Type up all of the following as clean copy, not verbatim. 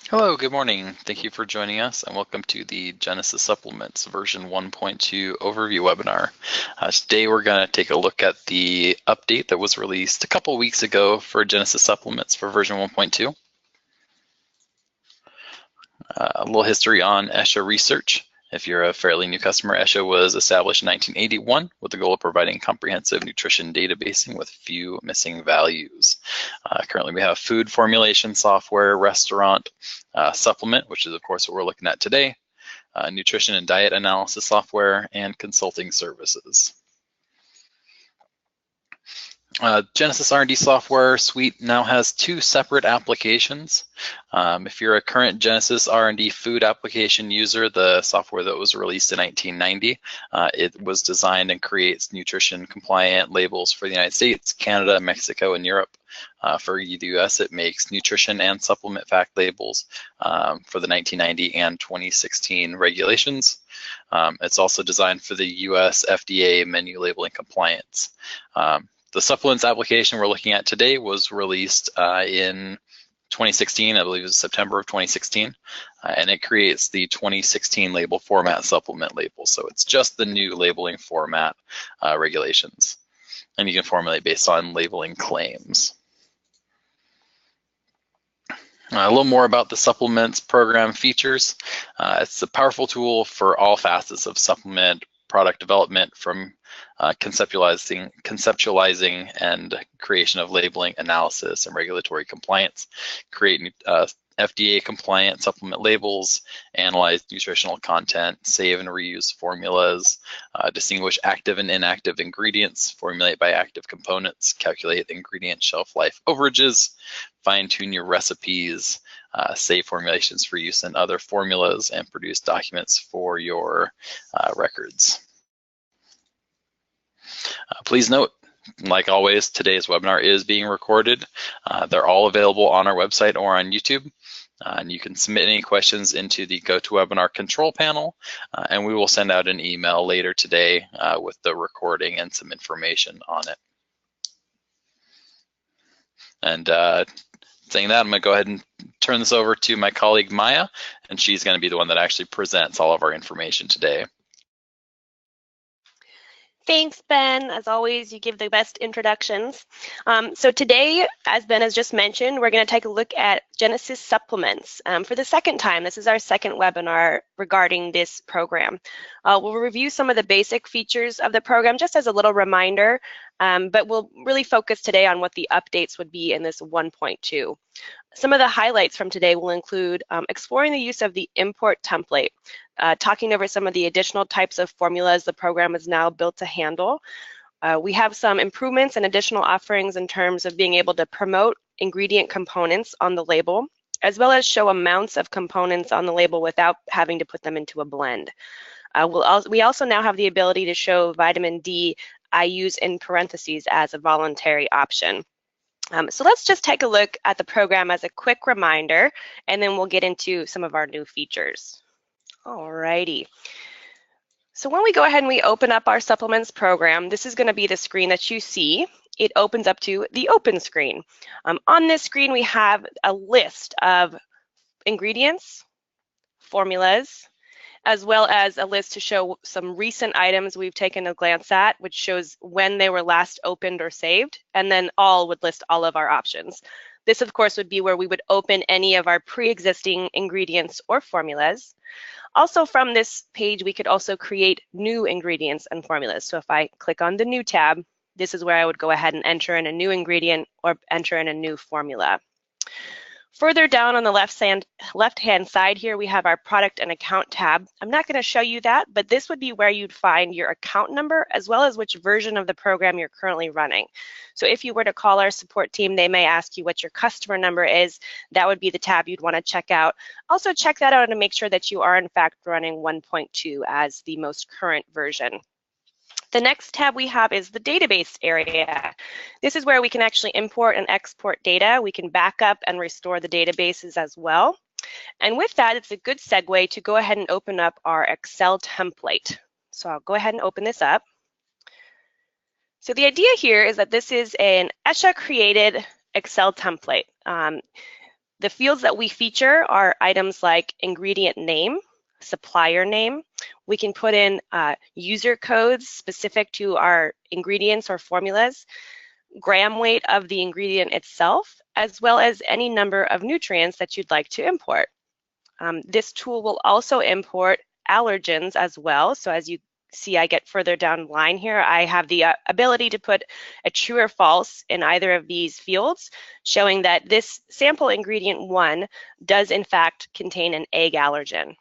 Hello, good morning. Thank you for joining us and welcome to the Genesis Supplements version 1.2 overview webinar. Today we're going to take a look at the update that was released a couple weeks ago for Genesis Supplements for version 1.2. A little history on ESHA Research. If you're a fairly new customer, ESHA was established in 1981 with the goal of providing comprehensive nutrition databasing with few missing values. Currently, we have food formulation software, restaurant, supplement, which is of course what we're looking at today, nutrition and diet analysis software, and consulting services. Genesis R&D software suite now has two separate applications. If you're a current Genesis R&D food application user, the software that was released in 1990, it was designed and creates nutrition compliant labels for the United States, Canada, Mexico, and Europe. For the US, it makes nutrition and supplement fact labels for the 1990 and 2016 regulations. It's also designed for the US FDA menu labeling compliance. The supplements application we're looking at today was released in 2016, I believe it was September of 2016, and it creates the 2016 label format supplement label. So it's just the new labeling format regulations, and you can formulate based on labeling claims. A little more about the supplements program features. It's a powerful tool for all facets of supplement product development, from conceptualizing and creation of labeling, analysis, and regulatory compliance, create FDA compliant supplement labels, analyze nutritional content, save and reuse formulas, distinguish active and inactive ingredients, formulate by active components, calculate ingredient shelf life overages, fine-tune your recipes, save formulations for use in other formulas, and produce documents for your records. Please note, like always, today's webinar is being recorded. They're all available on our website or on YouTube. And you can submit any questions into the GoToWebinar control panel, and we will send out an email later today with the recording and some information on it. And saying that, I'm going to go ahead and turn this over to my colleague Maya, and she's going to be the one that actually presents all of our information today. Thanks, Ben. As always, you give the best introductions. So today, as Ben has just mentioned, we're going to take a look at Genesis Supplements for the second time. This is our second webinar regarding this program. We'll review some of the basic features of the program just as a little reminder, but we'll really focus today on what the updates would be in this 1.2. Some of the highlights from today will include exploring the use of the import template, talking over some of the additional types of formulas the program is now built to handle. We have some improvements and additional offerings in terms of being able to promote ingredient components on the label, as well as show amounts of components on the label without having to put them into a blend. We also now have the ability to show vitamin D I use in parentheses as a voluntary option. So let's just take a look at the program as a quick reminder, and then we'll get into some of our new features. Alrighty. So when we go ahead and we open up our supplements program, this is going to be the screen that you see. It opens up to the open screen. On this screen, we have a list of ingredients, formulas, as well as a list to show some recent items we've taken a glance at, which shows when they were last opened or saved, and then all would list all of our options. This, of course, would be where we would open any of our pre-existing ingredients or formulas. Also from this page, we could also create new ingredients and formulas. So if I click on the New tab, this is where I would go ahead and enter in a new ingredient or enter in a new formula. Further down on the left-hand side here, we have our product and account tab. I'm not going to show you that, but this would be where you'd find your account number as well as which version of the program you're currently running. So if you were to call our support team, they may ask you what your customer number is. That would be the tab you'd want to check out. Also check that out and make sure that you are in fact running 1.2 as the most current version. The next tab we have is the database area. This is where we can actually import and export data. We can back up and restore the databases as well. And with that, it's a good segue to go ahead and open up our Excel template. So I'll go ahead and open this up. So the idea here is that this is an ESHA created Excel template. The fields that we feature are items like ingredient name, supplier name. We can put in user codes specific to our ingredients or formulas, gram weight of the ingredient itself, as well as any number of nutrients that you'd like to import. This tool will also import allergens as well. So as you see, I get further down the line here, I have the ability to put a true or false in either of these fields, showing that this sample ingredient 1 does in fact contain an egg allergen.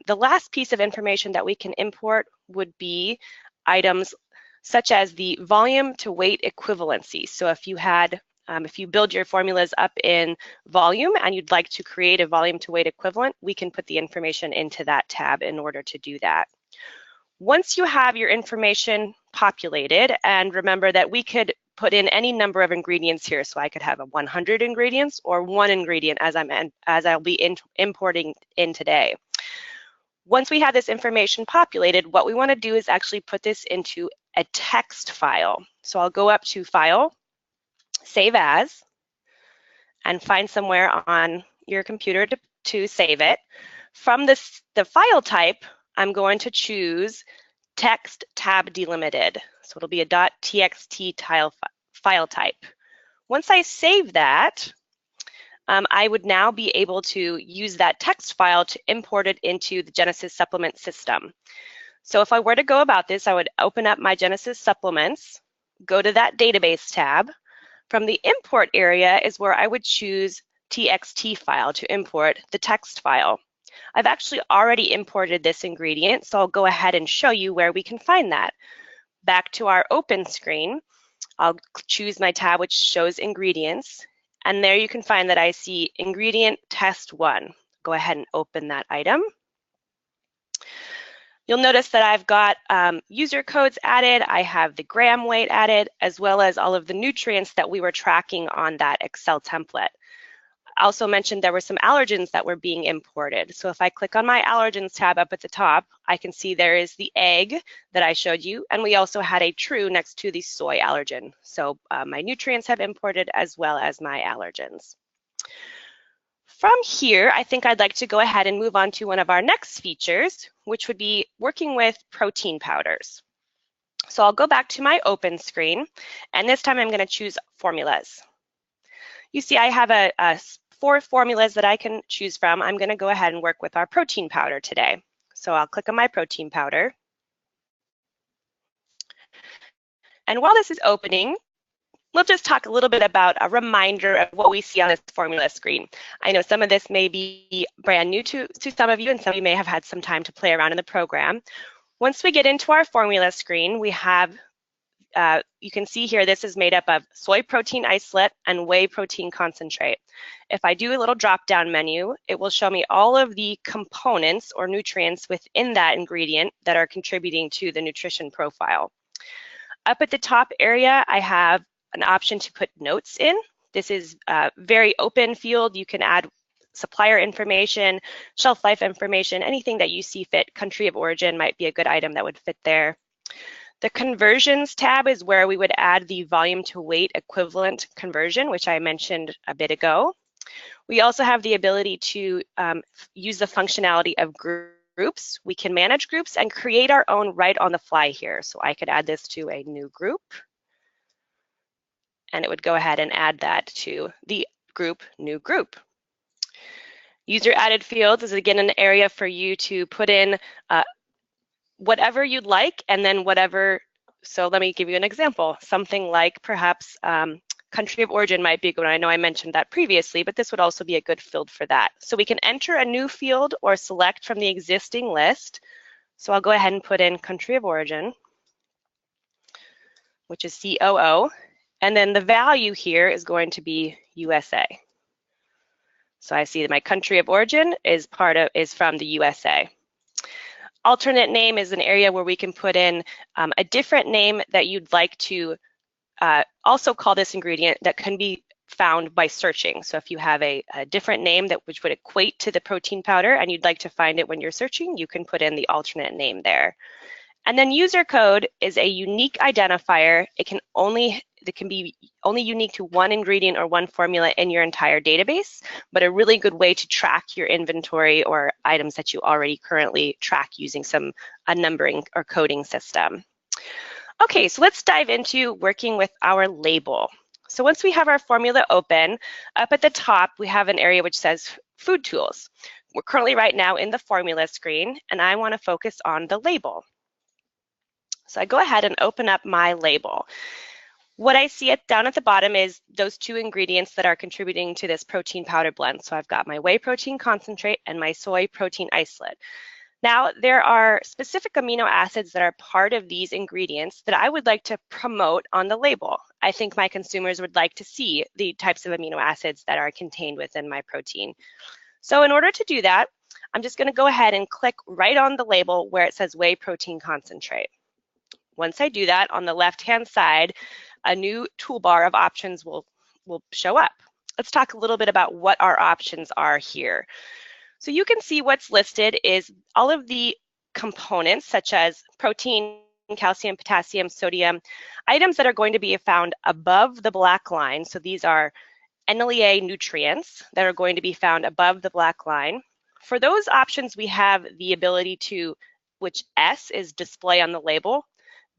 The last piece of information that we can import would be items such as the volume to weight equivalency. So if you build your formulas up in volume and you'd like to create a volume to weight equivalent, we can put the information into that tab in order to do that. Once you have your information populated, and remember that we could put in any number of ingredients here, so I could have 100 ingredients or 1 ingredient as I'll be importing in today. Once we have this information populated, what we want to do is actually put this into a text file. So I'll go up to File, Save As, and find somewhere on your computer to save it. From the file type, I'm going to choose Text Tab Delimited. So it'll be a .txt file type. Once I save that, I would now be able to use that text file to import it into the Genesis supplement system. So if I were to go about this, I would open up my Genesis supplements, go to that database tab. From the import area is where I would choose TXT file to import the text file. I've actually already imported this ingredient, so I'll go ahead and show you where we can find that. Back to our open screen, I'll choose my tab which shows ingredients, and there you can find that I see ingredient test 1. Go ahead and open that item. You'll notice that I've got user codes added, I have the gram weight added, as well as all of the nutrients that we were tracking on that Excel template. I also mentioned there were some allergens that were being imported. So if I click on my allergens tab up at the top, I can see there is the egg that I showed you, and we also had a true next to the soy allergen. So my nutrients have imported as well as my allergens. From here, I think I'd like to go ahead and move on to one of our next features, which would be working with protein powders. So I'll go back to my open screen, and this time I'm going to choose formulas. You see I have 4 formulas that I can choose from. I'm going to go ahead and work with our protein powder today. So I'll click on my protein powder. And while this is opening, we'll just talk a little bit about a reminder of what we see on this formula screen. I know some of this may be brand new to some of you, and some of you may have had some time to play around in the program. Once we get into our formula screen, we have, you can see here, this is made up of soy protein isolate and whey protein concentrate. If I do a little drop-down menu, it will show me all of the components or nutrients within that ingredient that are contributing to the nutrition profile. Up at the top area, I have an option to put notes in. This is a very open field. You can add supplier information, shelf life information, anything that you see fit. Country of origin might be a good item that would fit there. The conversions tab is where we would add the volume to weight equivalent conversion, which I mentioned a bit ago. We also have the ability to use the functionality of groups. We can manage groups and create our own right on the fly here. So I could add this to a new group, and it would go ahead and add that to the group, new group. User added fields is again an area for you to put in whatever you'd like, and then whatever, so let me give you an example. Something like perhaps country of origin might be good. I know I mentioned that previously, but this would also be a good field for that. So we can enter a new field or select from the existing list. So I'll go ahead and put in country of origin, which is COO, and then the value here is going to be USA. So I see that my country of origin is from the USA. Alternate name is an area where we can put in a different name that you'd like to also call this ingredient that can be found by searching. So if you have a different name which would equate to the protein powder and you'd like to find it when you're searching, you can put in the alternate name there. And then user code is a unique identifier. It can be only unique to one ingredient or one formula in your entire database, but a really good way to track your inventory or items that you already currently track using a numbering or coding system. Okay, so let's dive into working with our label. So once we have our formula open, up at the top, we have an area which says Food Tools. We're currently right now in the formula screen, and I want to focus on the label. So I go ahead and open up my label. What I see down at the bottom is those two ingredients that are contributing to this protein powder blend. So I've got my whey protein concentrate and my soy protein isolate. Now, there are specific amino acids that are part of these ingredients that I would like to promote on the label. I think my consumers would like to see the types of amino acids that are contained within my protein. So in order to do that, I'm just going to go ahead and click right on the label where it says whey protein concentrate. Once I do that, on the left-hand side, a new toolbar of options will show up. Let's talk a little bit about what our options are here. So you can see what's listed is all of the components such as protein, calcium, potassium, sodium, items that are going to be found above the black line. So these are NLEA nutrients that are going to be found above the black line. For those options, we have the ability to, which S is display on the label,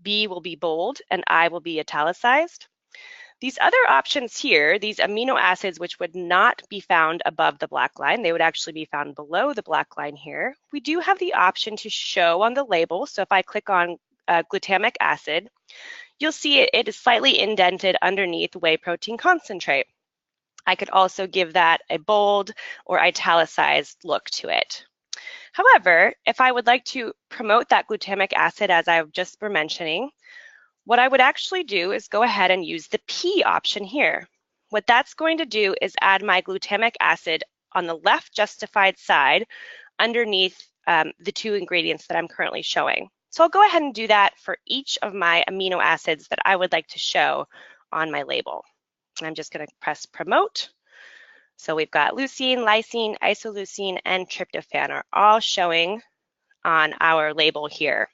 B will be bold, and I will be italicized. These other options here, these amino acids which would not be found above the black line, they would actually be found below the black line here. We do have the option to show on the label. So if I click on glutamic acid, you'll see it is slightly indented underneath whey protein concentrate. I could also give that a bold or italicized look to it. However, if I would like to promote that glutamic acid, as I've just been mentioning, what I would actually do is go ahead and use the P option here. What that's going to do is add my glutamic acid on the left justified side underneath the two ingredients that I'm currently showing. So I'll go ahead and do that for each of my amino acids that I would like to show on my label. I'm just going to press promote. So we've got leucine, lysine, isoleucine, and tryptophan are all showing on our label here.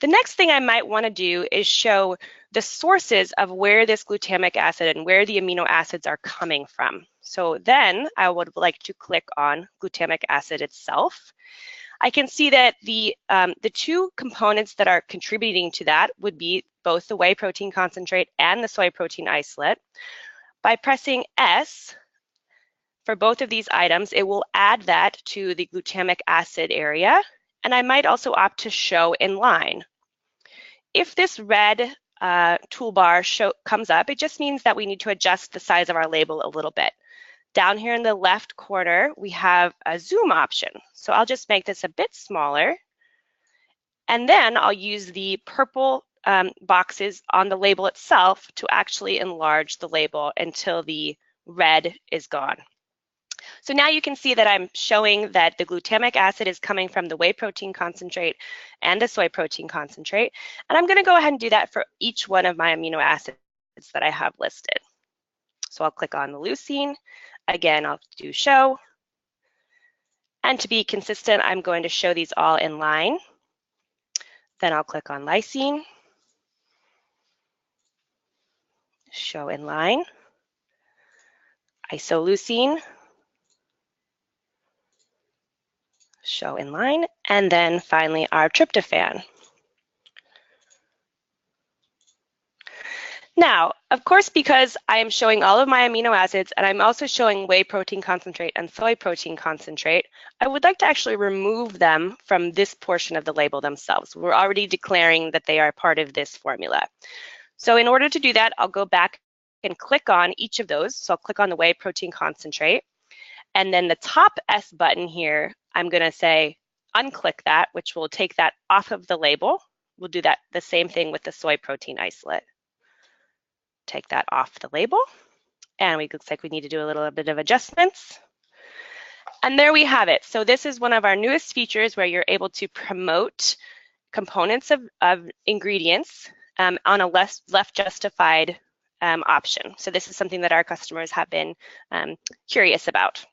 The next thing I might want to do is show the sources of where this glutamic acid and where the amino acids are coming from. So then I would like to click on glutamic acid itself. I can see that the two components that are contributing to that would be both the whey protein concentrate and the soy protein isolate. By pressing S for both of these items, it will add that to the glutamic acid area, and I might also opt to show in line. If this red toolbar comes up, it just means that we need to adjust the size of our label a little bit. Down here in the left corner, we have a zoom option. So I'll just make this a bit smaller. And then I'll use the purple boxes on the label itself to actually enlarge the label until the red is gone. So now you can see that I'm showing that the glutamic acid is coming from the whey protein concentrate and the soy protein concentrate. And I'm going to go ahead and do that for each one of my amino acids that I have listed. So I'll click on the leucine. Again, I'll do show. And to be consistent, I'm going to show these all in line. Then I'll click on lysine. Show in line. Isoleucine. Show in line. And then finally our tryptophan. Now, of course, because I am showing all of my amino acids and I'm also showing whey protein concentrate and soy protein concentrate, I would like to actually remove them from this portion of the label themselves. We're already declaring that they are part of this formula. So in order to do that, I'll go back and click on each of those. So I'll click on the whey protein concentrate. And then the top S button here, I'm going to say unclick that, which will take that off of the label. We'll do that the same thing with the soy protein isolate. Take that off the label, and it looks like we need to do a little bit of adjustments. And there we have it. So this is one of our newest features where you're able to promote components of ingredients on a left justified option. So this is something that our customers have been curious about.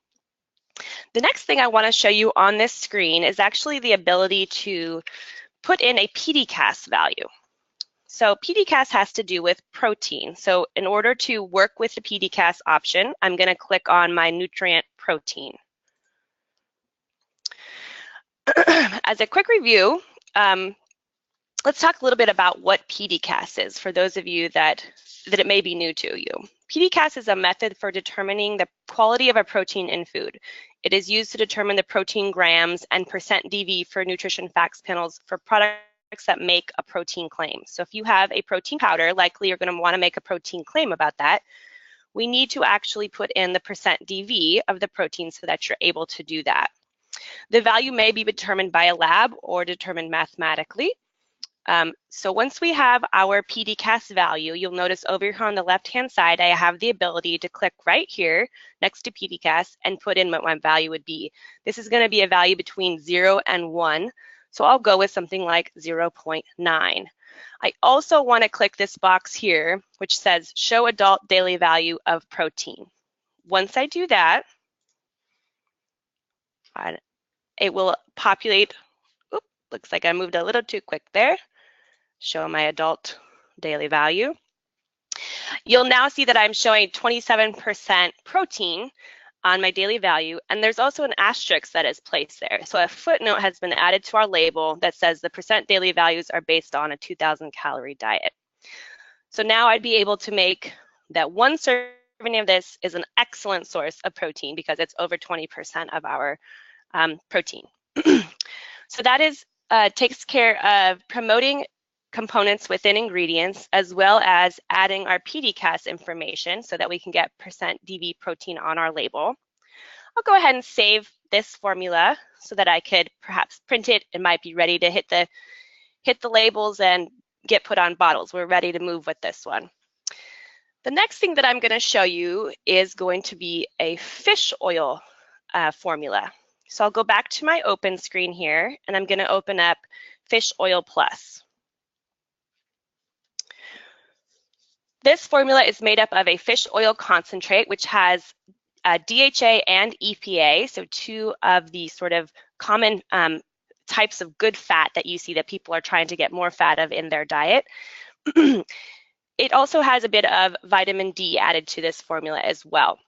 The next thing I want to show you on this screen is actually the ability to put in a PDCAS value. So PDCAS has to do with protein. So in order to work with the PDCAS option, I'm going to click on my nutrient protein. As a quick review, let's talk a little bit about what PDCAS is for those of you that it may be new to you. PDCAS is a method for determining the quality of a protein in food. It is used to determine the protein grams and %DV for nutrition facts panels for products that make a protein claim. So if you have a protein powder, likely you're going to want to make a protein claim about that. We need to actually put in the %DV of the protein so that you're able to do that. The value may be determined by a lab or determined mathematically. So once we have our PDCAS value, you'll notice over here on the left-hand side, I have the ability to click right here next to PDCAS and put in what my value would be. This is going to be a value between 0 and 1. So I'll go with something like 0.9. I also want to click this box here, which says show adult daily value of protein. Once I do that, it will populate. Oops, looks like I moved a little too quick there. Show my adult daily value. You'll now see that I'm showing 27% protein on my daily value, and there's also an asterisk that is placed there. So a footnote has been added to our label that says the % daily values are based on a 2,000 calorie diet. So now I'd be able to make that one serving of this is an excellent source of protein because it's over 20% of our protein. So that is takes care of promoting components within ingredients, as well as adding our PDCAS information so that we can get %DV protein on our label. I'll go ahead and save this formula so that I could perhaps print it. It might be ready to hit the labels and get put on bottles. We're ready to move with this one. The next thing that I'm going to show you is going to be a fish oil formula. So I'll go back to my open screen here, and I'm going to open up Fish Oil Plus. This formula is made up of a fish oil concentrate, which has DHA and EPA, so two of the sort of common types of good fat that you see that people are trying to get more fat of in their diet. It also has a bit of vitamin D added to this formula as well.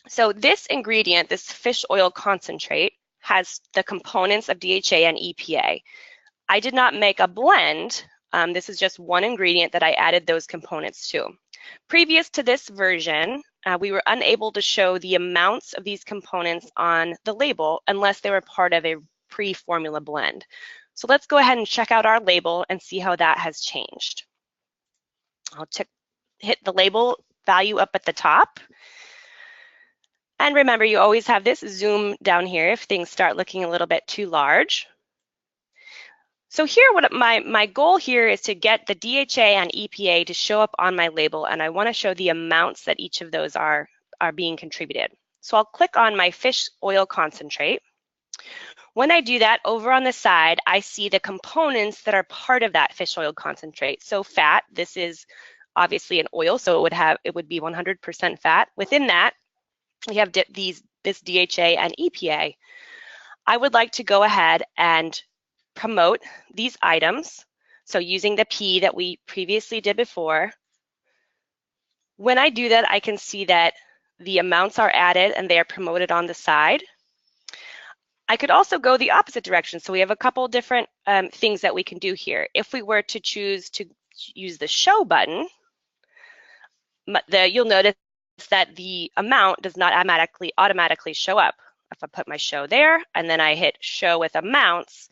So this ingredient, this fish oil concentrate, has the components of DHA and EPA. I did not make a blend. This is just one ingredient that I added those components to. Previous to this version, we were unable to show the amounts of these components on the label unless they were part of a pre-formula blend. So let's go ahead and check out our label and see how that has changed. I'll hit the label value up at the top. And remember, you always have this zoom down here if things start looking a little bit too large. So here, what my goal here is to get the DHA and EPA to show up on my label, and I want to show the amounts that each of those are being contributed. So I'll click on my fish oil concentrate. When I do that, over on the side, I see the components that are part of that fish oil concentrate. So fat, this is obviously an oil, so it would be 100% fat. Within that, we have this DHA and EPA. I would like to go ahead and promote these items. So using the P that we previously did before. When I do that, I can see that the amounts are added and they are promoted on the side. I could also go the opposite direction. So we have a couple different things that we can do here. If we were to choose to use the show button, you'll notice that the amount does not automatically show up. If I put my show there and then I hit show with amounts,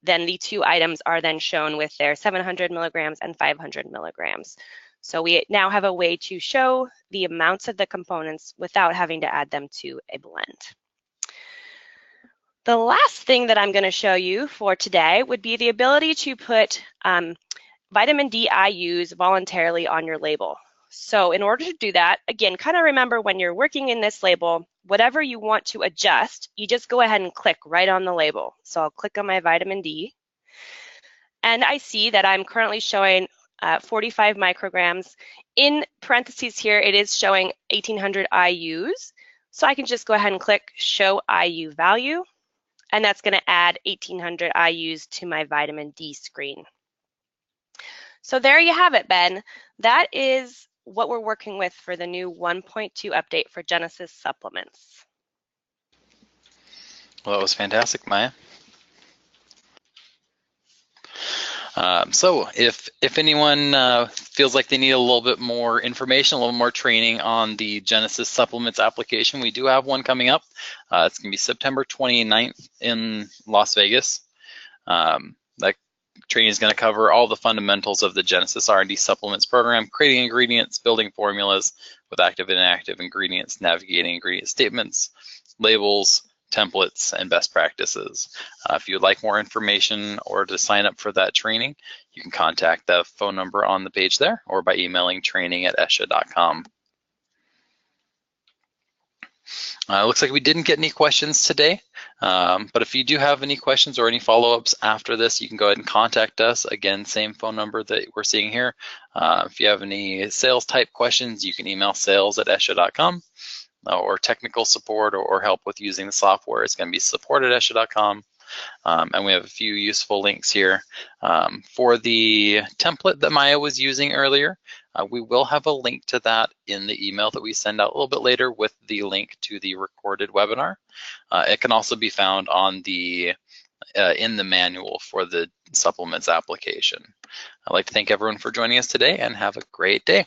then the two items are then shown with their 700 milligrams and 500 milligrams. So we now have a way to show the amounts of the components without having to add them to a blend. The last thing that I'm going to show you for today would be the ability to put vitamin D IUs voluntarily on your label. So in order to do that, again, kind of remember when you're working in this label, whatever you want to adjust, you just go ahead and click right on the label. So I'll click on my vitamin D, and I see that I'm currently showing 45 micrograms. In parentheses here, it is showing 1800 IUs. So I can just go ahead and click show IU value. and that's going to add 1,800 IUs to my vitamin D screen. So there you have it, Ben. That is what we're working with for the new 1.2 update for Genesis supplements. Well, that was fantastic, Maya. So if anyone feels like they need a little bit more information, a little more training on the Genesis supplements application, we do have one coming up. It's going to be September 29th in Las Vegas. That training is going to cover all the fundamentals of the Genesis R&D supplements program, creating ingredients, building formulas with active and inactive ingredients, navigating ingredient statements, labels, templates, and best practices. If you would like more information or to sign up for that training, you can contact the phone number on the page there or by emailing training@esha.com. Looks like we didn't get any questions today, but if you do have any questions or any follow-ups after this, you can go ahead and contact us. Again, same phone number that we're seeing here. If you have any sales type questions, you can email sales@esha.com. Or technical support or help with using the software. It's going to be support@esha.com. And we have a few useful links here. For the template that Maya was using earlier, we will have a link to that in the email that we send out a little bit later with the link to the recorded webinar. It can also be found on the in the manual for the supplements application. I'd like to thank everyone for joining us today and have a great day.